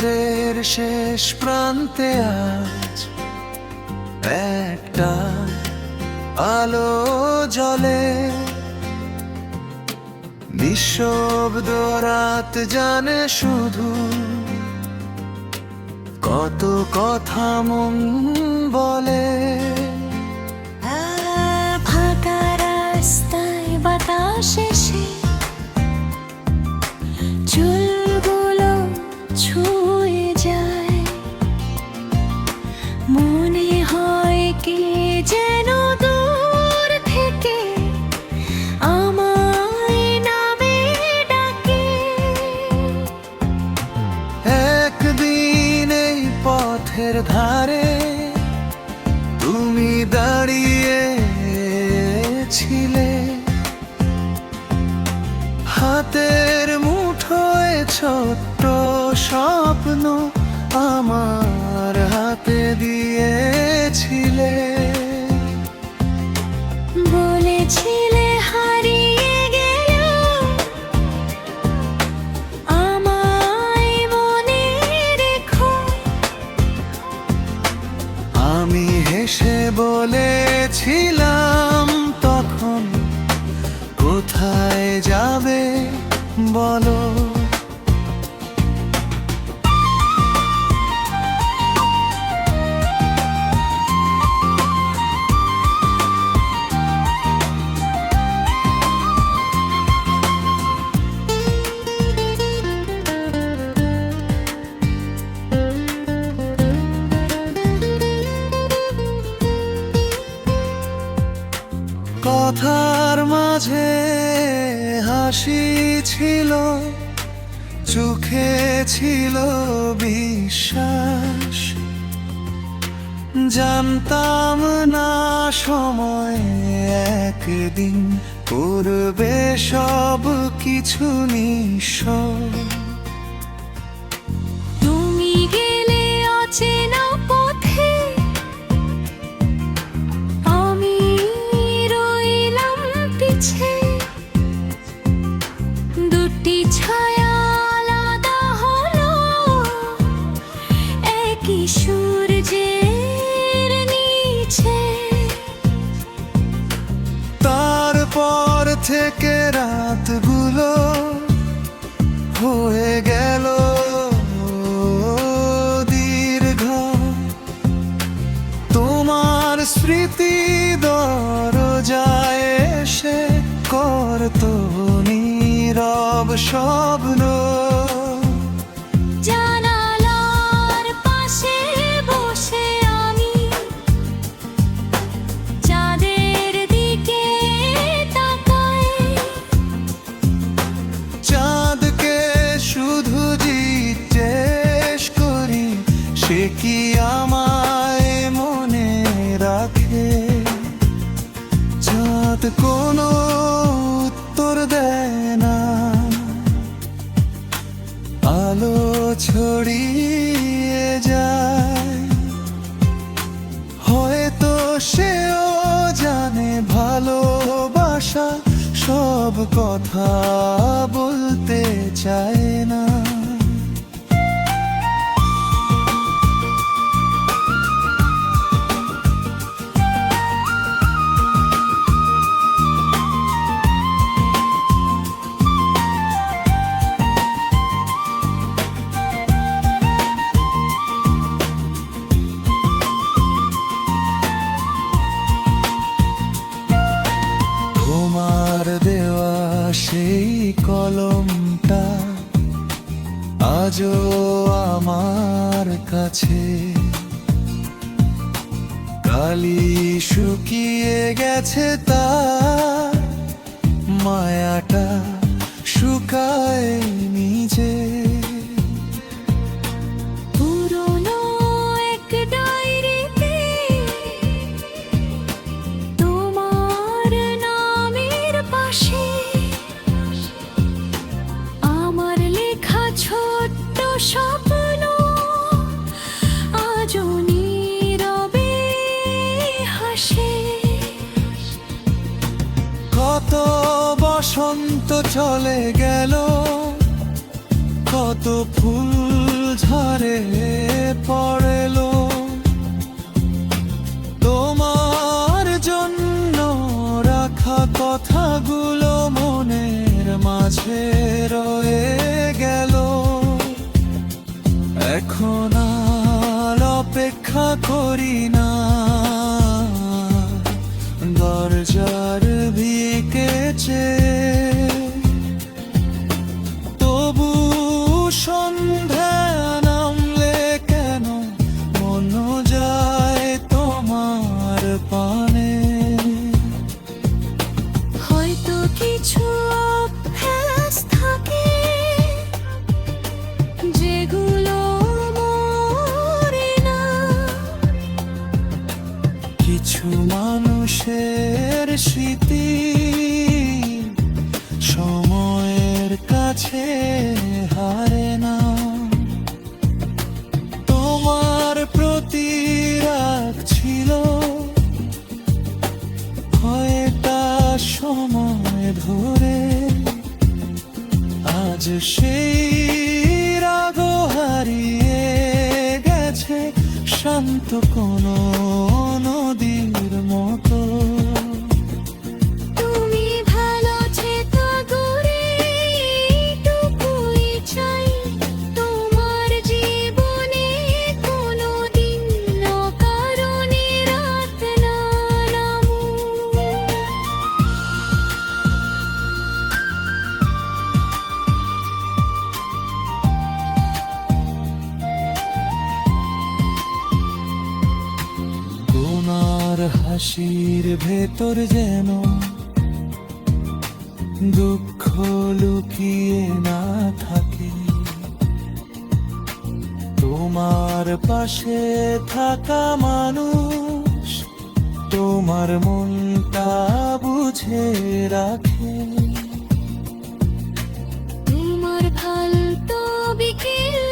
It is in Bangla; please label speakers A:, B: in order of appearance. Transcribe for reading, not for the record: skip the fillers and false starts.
A: শহরের শেষ প্রান্তে আজ একটা আলো জ্বলে। নিঃশব্দ রাত জানে শুধু কত কথা মন বলে।
B: ফাঁকা রাস্তায় বাতাস এসে চুলগুলো ছুঁয়ে যায়, মনে হয় কি যেন দূর থেকে আমায় নামে ডাকে।
A: একদিন এই পথের ধারে তুমি দাঁড়িয়েছিলে, হাতের মুঠোয় ছোট্ট স্বপ্ন আমার হাতে দিয়েছিলে।
B: বলেছিলে হারিয়ে গেলেও আমায় মনে রেখো।
A: আমি হেসে বলেছিলাম তখন, কোথায় যাবে বলো। কথার মাঝে হাসি ছিল, চোখে ছিল বিশ্বাস। জানতাম না সময় একদিন করবে সব কিছু নিঃস্ব।
B: তুমি গেলে অচেনা পথে, আমি রইলাম পিছে। দুটি ছায়া আলাদা হলো একই সূর্যের নিচে।
A: তারপর থেকে রাতগুলো হয়ে গেল দীর্ঘ। তোমার স্মৃতি দরজায় এসে করতো নীরব স্বপ্ন।
B: জানালার পাশে বসে আমি চাঁদের দিকে তাকাই।
A: চাঁদকে শুধু জিজ্ঞেস করি, সে কি আমায় মনে রাখে। চাঁদ কোনো উত্তর দেয় না, আলো ছড়িয়ে যায়। হয়তো সেও জানে ভালোবাসা সব কথা বলতে চায় না। তোমার দেওয়া সেই কলমটা আজও আমার কাছে। কালি শুকিয়ে গেছে, তার মায়াটা শুকায় নিজে।
B: পুরনো এক ডায়েরিতে তোমার নামের পাশে আমার লেখা ছোট্ট স্বপ্ন আজও নীরবে হাসে।
A: কত বসন্ত চলে গেল, কত কত ফুল ঝরে পড়লো তোমার জন্য রাখা কথাগুলো মনের মাঝে রয়ে গেল। এখন আর অপেক্ষা করি না, দরজার ভিকেছে তবু সন্ধ্যা নামলে কেন মন যায় তোমার পানে।
B: হয়তো কিছু অভ্যাস থাকে যেগুলো মরে না,
A: কিছু মানুষের স্মৃতি সময়ের কাছে হারে না। তোমার প্রতি রাগ ছিল কয়েকটা সময় ধরে, আজ সেই রাগ হারিয়ে গেছে শান্ত কোনো নদীর মতো।
B: তুমি ভালো চেতা করে এইটুকুই চাই, তোমার জীবনে কোনোদিন অকারণে রাত না নামুক।
A: তোমার হাসির ভেতর যেন দুঃখ লুকিয়ে না থাকে, তোমার পাশে থাকা মানুষ তোমার মনটা বুঝে রাখে।
B: তোমার ভাল তো বিকেল